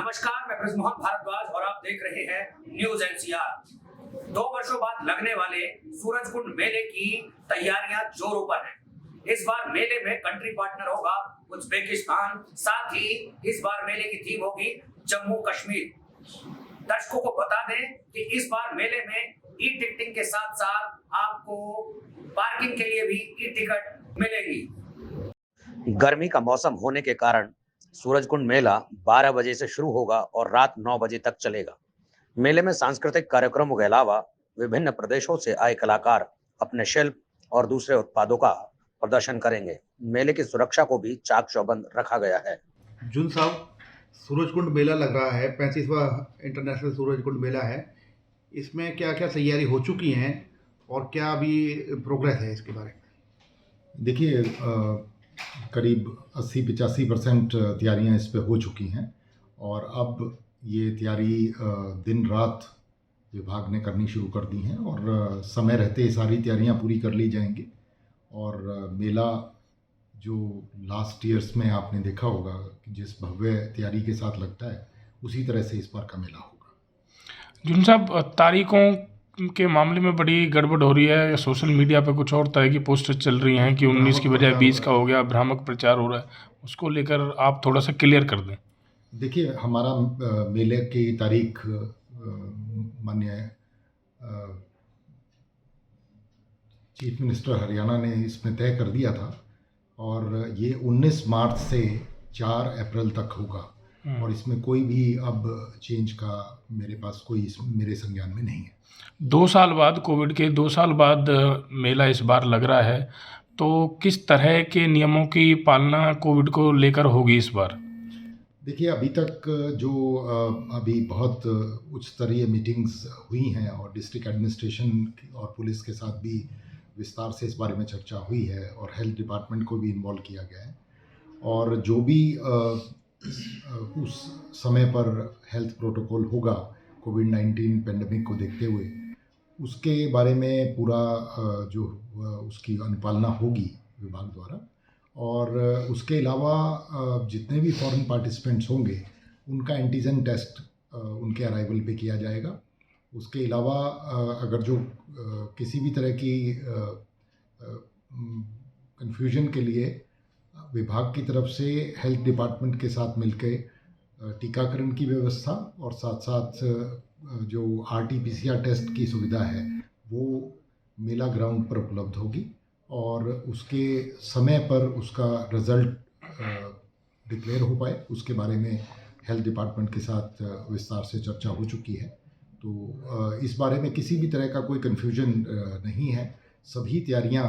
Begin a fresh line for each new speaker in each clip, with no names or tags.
नमस्कार, मैं ब्रजमोहन भारद्वाज और आप देख रहे हैं न्यूज एनसीआर। 2 वर्षों बाद लगने वाले सूरजकुंड मेले की तैयारियां जोरों पर हैं। इस बार मेले में कंट्री पार्टनर होगा उज्बेकिस्तान, साथ ही इस बार मेले की थीम होगी जम्मू कश्मीर। दर्शकों को बता दें कि इस बार मेले में ई टिकटिंग के साथ साथ आपको पार्किंग के लिए भी ई टिकट मिलेगी। गर्मी का मौसम होने के कारण सूरजकुंड मेला 12 बजे से शुरू होगा और रात 9 बजे तक चलेगा। मेले में सांस्कृतिक कार्यक्रमों के अलावा विभिन्न प्रदेशों से आए कलाकार अपने शिल्प और दूसरे उत्पादों का प्रदर्शन करेंगे। मेले की सुरक्षा को भी चाक चौबंद रखा गया है।
जून साहब, सूरजकुंड मेला लग रहा है, 35वां इंटरनेशनल सूरजकुंड मेला है। इसमें क्या क्या तैयारी हो चुकी हैं और क्या अभी प्रोग्रेस है इसके बारे में?
देखिए, करीब 80-85% तैयारियाँ इस पे हो चुकी हैं और अब ये तैयारी दिन रात विभाग ने करनी शुरू कर दी हैं और समय रहते सारी तैयारियाँ पूरी कर ली जाएंगी। और मेला जो लास्ट ईयर्स में आपने देखा होगा कि जिस भव्य तैयारी के साथ लगता है, उसी तरह से इस बार का मेला होगा।
जुन साहब, तारीखों के मामले में बड़ी गड़बड़ हो रही है। सोशल मीडिया पे कुछ और तरह की पोस्टर चल रही हैं कि 19 की बजाय 20 का हो गया, भ्रामक प्रचार हो रहा है। उसको लेकर आप थोड़ा सा क्लियर कर दें।
देखिए, हमारा मेले की तारीख माननीय चीफ मिनिस्टर हरियाणा ने इसमें तय कर दिया था और ये 19 मार्च से 4 अप्रैल तक होगा और इसमें कोई भी अब चेंज का मेरे पास कोई मेरे संज्ञान में नहीं है।
2 साल बाद, कोविड के 2 साल बाद मेला इस बार लग रहा है, तो किस तरह के नियमों की पालना कोविड को लेकर होगी इस बार?
देखिए, अभी तक जो अभी बहुत उच्च स्तरीय मीटिंग्स हुई हैं और डिस्ट्रिक्ट एडमिनिस्ट्रेशन और पुलिस के साथ भी विस्तार से इस बारे में चर्चा हुई है और हेल्थ डिपार्टमेंट को भी इन्वॉल्व किया गया है और जो भी उस समय पर हेल्थ प्रोटोकॉल होगा कोविड-19 पेंडेमिक को देखते हुए, उसके बारे में पूरा जो उसकी अनुपालना होगी विभाग द्वारा। और उसके अलावा जितने भी फॉरेन पार्टिसिपेंट्स होंगे उनका एंटीजन टेस्ट उनके अराइवल पे किया जाएगा। उसके अलावा अगर जो किसी भी तरह की कन्फ्यूजन के लिए विभाग की तरफ से हेल्थ डिपार्टमेंट के साथ मिलकर टीकाकरण की व्यवस्था और साथ साथ जो RT-PCR टेस्ट की सुविधा है वो मेला ग्राउंड पर उपलब्ध होगी और उसके समय पर उसका रिज़ल्ट डिक्लेयर हो पाए, उसके बारे में हेल्थ डिपार्टमेंट के साथ विस्तार से चर्चा हो चुकी है। तो इस बारे में किसी भी तरह का कोई कन्फ्यूजन नहीं है। सभी तैयारियां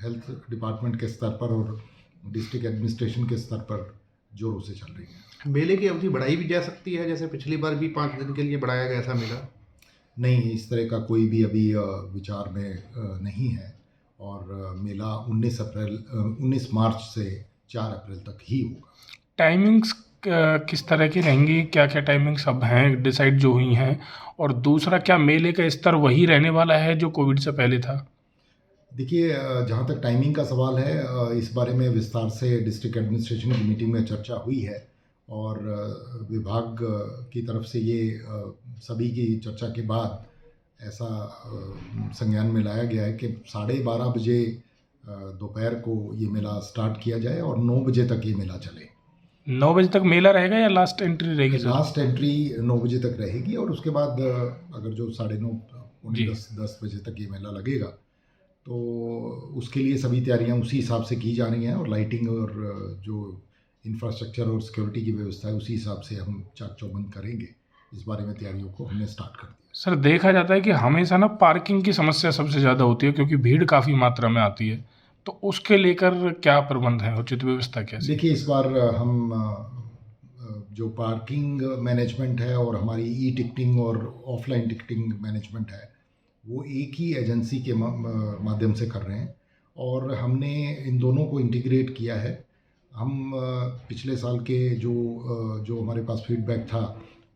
हेल्थ डिपार्टमेंट के स्तर पर और डिस्ट्रिक्ट एडमिनिस्ट्रेशन के स्तर पर जोरों से चल रही है।
मेले की अवधि बढ़ाई भी जा सकती है, जैसे पिछली बार भी 5 दिन के लिए बढ़ाया गया था मेला?
नहीं, इस तरह का कोई भी अभी विचार में नहीं है और मेला 19 मार्च से 4 अप्रैल तक ही होगा।
टाइमिंग्स किस तरह की रहेंगी? क्या क्या टाइमिंग्स अब हैं डिसाइड जो हुई हैं? और दूसरा, क्या मेले का स्तर वही रहने वाला है जो कोविड से पहले था?
देखिए, जहाँ तक टाइमिंग का सवाल है, इस बारे में विस्तार से डिस्ट्रिक्ट एडमिनिस्ट्रेशन की मीटिंग में चर्चा हुई है और विभाग की तरफ से ये सभी की चर्चा के बाद ऐसा संज्ञान में लाया गया है कि 12:30 बजे दोपहर को ये मेला स्टार्ट किया जाए और 9 बजे तक ये मेला चले।
9 बजे तक मेला रहेगा या लास्ट एंट्री रहेगी सर?
लास्ट एंट्री 9 बजे तक रहेगी और उसके बाद अगर जो 9:30 10 बजे तक ये मेला लगेगा तो उसके लिए सभी तैयारियां उसी हिसाब से की जा रही हैं और लाइटिंग और जो इंफ्रास्ट्रक्चर और सिक्योरिटी की व्यवस्था है उसी हिसाब से हम चाक चौबंद करेंगे। इस बारे में तैयारियों को हमने स्टार्ट कर दिया।
सर, देखा जाता है कि हमेशा ना पार्किंग की समस्या सबसे ज़्यादा होती है क्योंकि भीड़ काफ़ी मात्रा में आती है, तो उसके लेकर क्या प्रबंध है, उचित व्यवस्था कैसी?
देखिए, इस बार हम जो पार्किंग मैनेजमेंट है और हमारी ई टिकटिंग और ऑफलाइन टिकटिंग मैनेजमेंट है वो एक ही एजेंसी के माध्यम से कर रहे हैं और हमने इन दोनों को इंटीग्रेट किया है। हम पिछले साल के जो हमारे पास फीडबैक था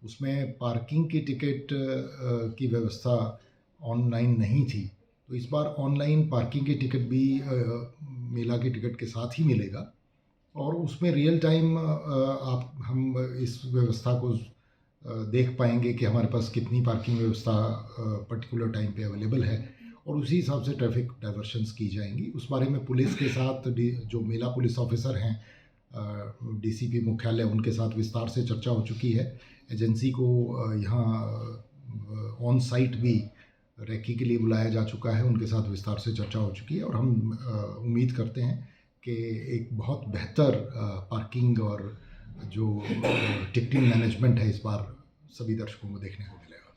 उसमें पार्किंग की टिकट की व्यवस्था ऑनलाइन नहीं थी, तो इस बार ऑनलाइन पार्किंग की टिकट भी मेला की टिकट के साथ ही मिलेगा और उसमें रियल टाइम हम इस व्यवस्था को देख पाएंगे कि हमारे पास कितनी पार्किंग व्यवस्था पर्टिकुलर टाइम पे अवेलेबल है, और उसी हिसाब से ट्रैफिक डाइवर्शंस की जाएंगी। उस बारे में पुलिस के साथ जो मेला पुलिस ऑफिसर हैं, डीसीपी मुख्यालय, उनके साथ विस्तार से चर्चा हो चुकी है। एजेंसी को यहाँ ऑन साइट भी रेकी के लिए बुलाया जा चुका है, उनके साथ विस्तार से चर्चा हो चुकी है, और हम उम्मीद करते हैं कि एक बहुत बेहतर पार्किंग और जो टिकटिंग मैनेजमेंट है इस बार सभी दर्शकों को देखने को मिलेगा।